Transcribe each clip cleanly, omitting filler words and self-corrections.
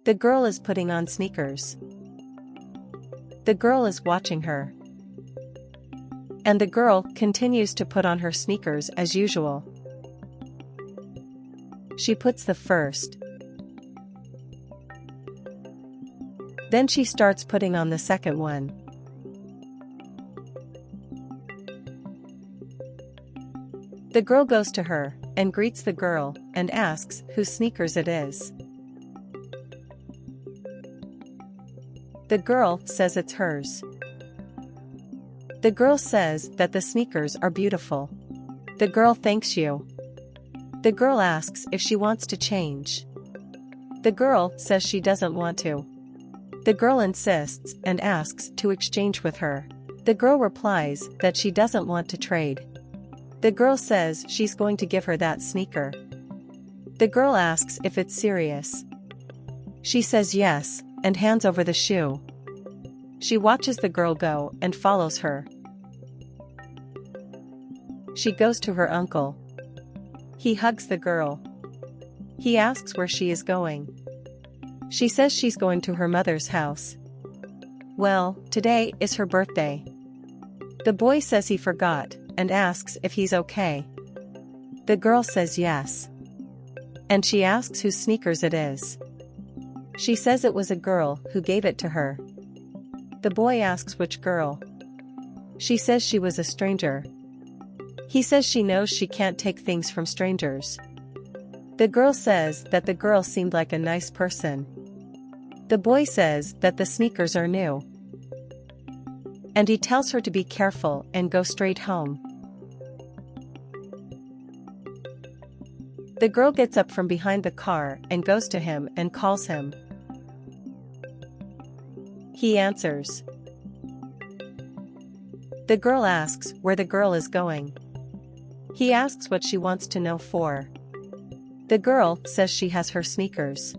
The girl is putting on sneakers. The girl is watching her. And the girl continues to put on her sneakers as usual. She puts the first. Then she starts putting on the second one. The girl goes to her and greets the girl and asks whose sneakers it is. The girl says it's hers. The girl says that the sneakers are beautiful. The girl thanks you. The girl asks if she wants to change. The girl says she doesn't want to. The girl insists and asks to exchange with her. The girl replies that she doesn't want to trade. The girl says she's going to give her that sneaker. The girl asks if it's serious. She says yes, and hands over the shoe. She watches the girl go and follows her. She goes to her uncle. He hugs the girl. He asks where she is going. She says she's going to her mother's house. Well, today is her birthday. The boy says he forgot and asks if he's okay. The girl says yes. And she asks whose sneakers it is. She says it was a girl who gave it to her. The boy asks which girl. She says she was a stranger. He says she knows she can't take things from strangers. The girl says that the girl seemed like a nice person. The boy says that the sneakers are new. And he tells her to be careful and go straight home. The girl gets up from behind the car and goes to him and calls him. He answers. The girl asks where the girl is going. He asks what she wants to know for. The girl says she has her sneakers.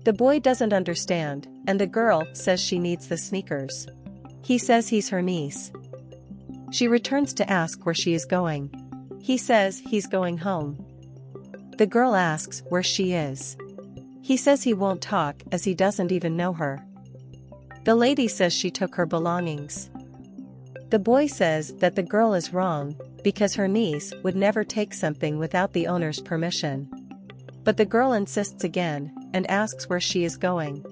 The boy doesn't understand, and the girl says she needs the sneakers. He says he's her niece. She returns to ask where she is going. He says he's going home. The girl asks where she is. He says he won't talk as he doesn't even know her. The lady says she took her belongings. The boy says that the girl is wrong, because her niece would never take something without the owner's permission. But the girl insists again, and asks where she is going.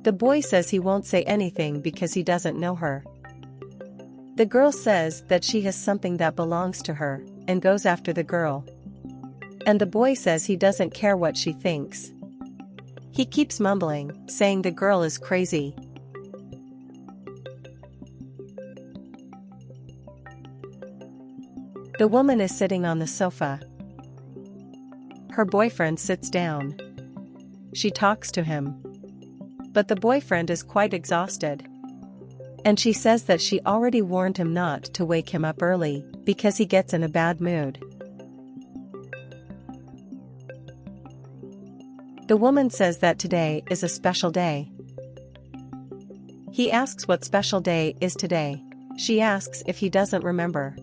The boy says he won't say anything because he doesn't know her. The girl says that she has something that belongs to her, and goes after the girl. And the boy says he doesn't care what she thinks. He keeps mumbling, saying the girl is crazy. The woman is sitting on the sofa. Her boyfriend sits down. She talks to him. But the boyfriend is quite exhausted. And she says that she already warned him not to wake him up early, because he gets in a bad mood. The woman says that today is a special day. He asks what special day is today. She asks if he doesn't remember.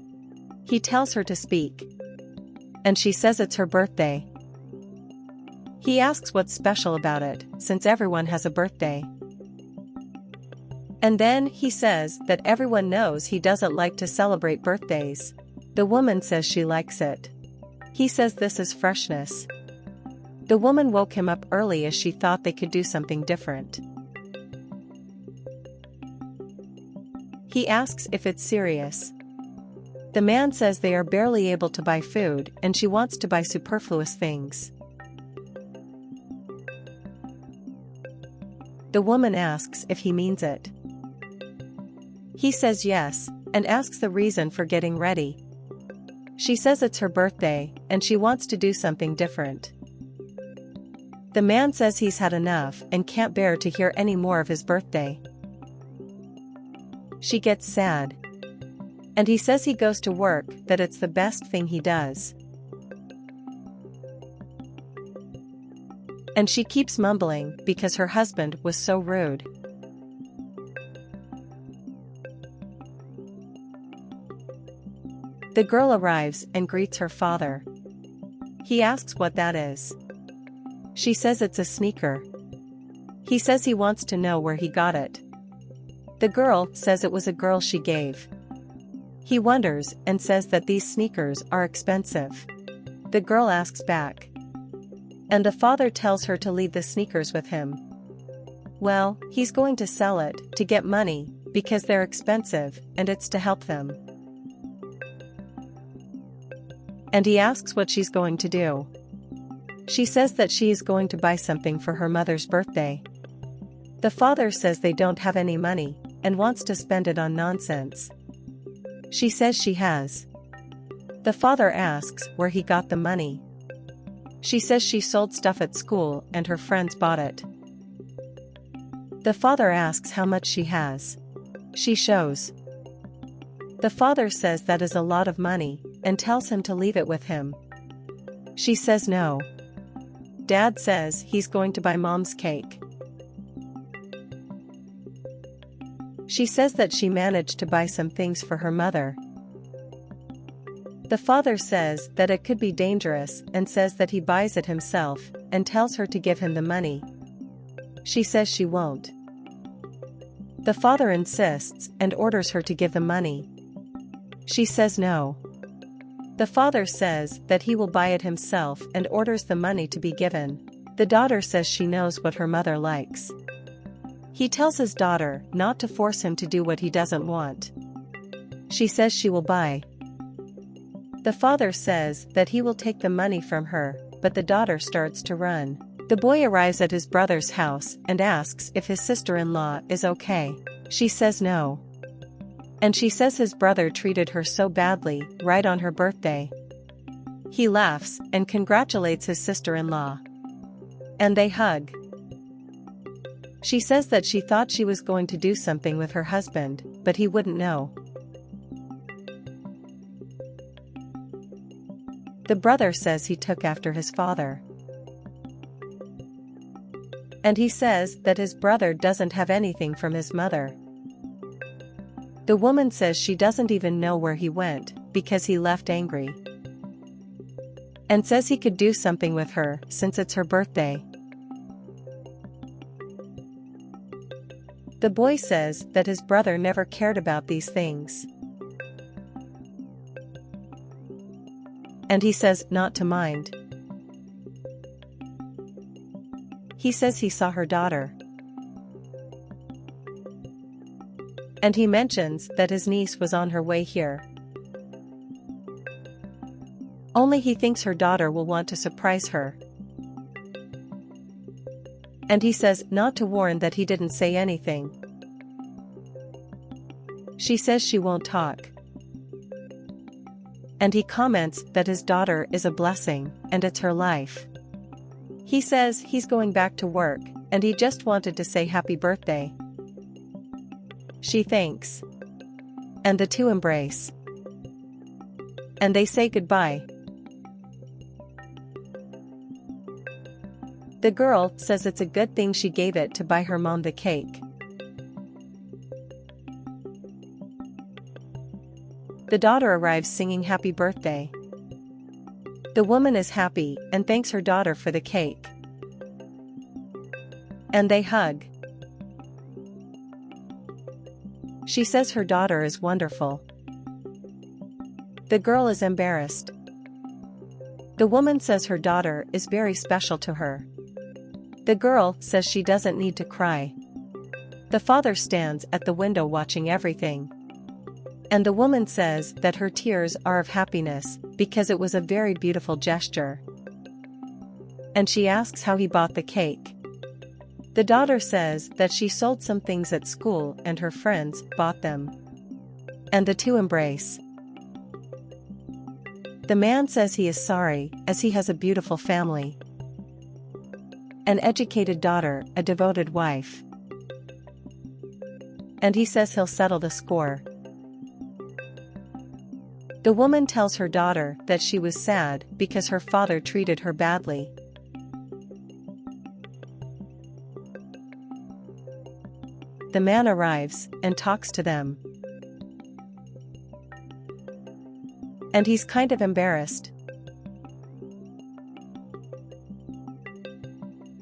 He tells her to speak. And she says it's her birthday. He asks what's special about it, since everyone has a birthday. And then he says that everyone knows he doesn't like to celebrate birthdays. The woman says she likes it. He says this is freshness. The woman woke him up early as she thought they could do something different. He asks if it's serious. The man says they are barely able to buy food and she wants to buy superfluous things. The woman asks if he means it. He says yes, and asks the reason for getting ready. She says it's her birthday, and she wants to do something different. The man says he's had enough and can't bear to hear any more of his birthday. She gets sad. And he says he goes to work, that it's the best thing he does. And she keeps mumbling because her husband was so rude. The girl arrives and greets her father. He asks what that is. She says it's a sneaker. He says he wants to know where he got it. The girl says it was a girl she gave. He wonders and says that these sneakers are expensive. The girl asks back. And the father tells her to leave the sneakers with him. Well, he's going to sell it to get money because they're expensive and it's to help them. And he asks what she's going to do. She says that she is going to buy something for her mother's birthday. The father says they don't have any money and wants to spend it on nonsense. She says she has. The father asks where he got the money. She says she sold stuff at school and her friends bought it. The father asks how much she has. She shows. The father says that is a lot of money and tells him to leave it with him. She says no. Dad says he's going to buy mom's cake. She says that she managed to buy some things for her mother. The father says that it could be dangerous and says that he buys it himself and tells her to give him the money. She says she won't. The father insists and orders her to give the money. She says no. The father says that he will buy it himself and orders the money to be given. The daughter says she knows what her mother likes. He tells his daughter not to force him to do what he doesn't want. She says she will buy. The father says that he will take the money from her, but the daughter starts to run. The boy arrives at his brother's house and asks if his sister-in-law is okay. She says no. And she says his brother treated her so badly right on her birthday. He laughs and congratulates his sister-in-law. And they hug. She says that she thought she was going to do something with her husband, but he wouldn't know. The brother says he took after his father. And he says that his brother doesn't have anything from his mother. The woman says she doesn't even know where he went because he left angry. And says he could do something with her since it's her birthday. The boy says that his brother never cared about these things. And he says not to mind. He says he saw her daughter. And he mentions that his niece was on her way here. Only he thinks her daughter will want to surprise her. And he says not to warn that he didn't say anything. She says she won't talk. And he comments that his daughter is a blessing, and it's her life. He says he's going back to work, and he just wanted to say happy birthday. She thanks. And the two embrace. And they say goodbye. The girl says it's a good thing she gave it to buy her mom the cake. The daughter arrives singing happy birthday. The woman is happy and thanks her daughter for the cake. And they hug. She says her daughter is wonderful. The girl is embarrassed. The woman says her daughter is very special to her. The girl says she doesn't need to cry. The father stands at the window watching everything. And the woman says that her tears are of happiness because it was a very beautiful gesture. And she asks how he bought the cake. The daughter says that she sold some things at school and her friends bought them. And the two embrace. The man says he is sorry as he has a beautiful family. An educated daughter, a devoted wife. And he says he'll settle the score. The woman tells her daughter that she was sad because her father treated her badly. The man arrives and talks to them. And he's kind of embarrassed.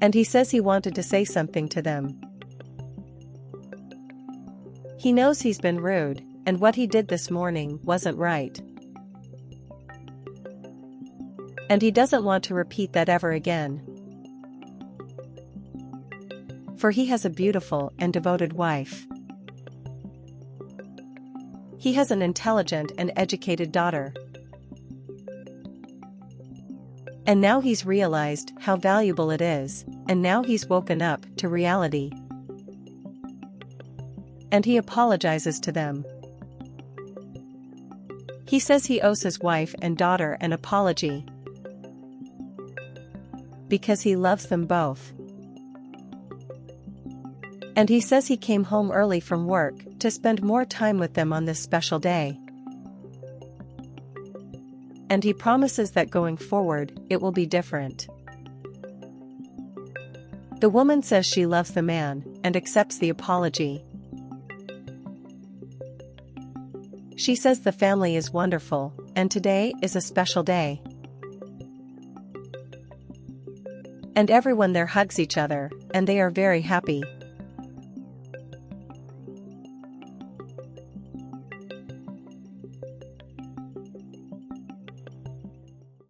And he says he wanted to say something to them. He knows he's been rude, and what he did this morning wasn't right. And he doesn't want to repeat that ever again. For he has a beautiful and devoted wife. He has an intelligent and educated daughter. And now he's realized how valuable it is, and now he's woken up to reality. And he apologizes to them. He says he owes his wife and daughter an apology. Because he loves them both. And he says he came home early from work to spend more time with them on this special day. And he promises that going forward, it will be different. The woman says she loves the man and accepts the apology. She says the family is wonderful, and today is a special day. And everyone there hugs each other, and they are very happy.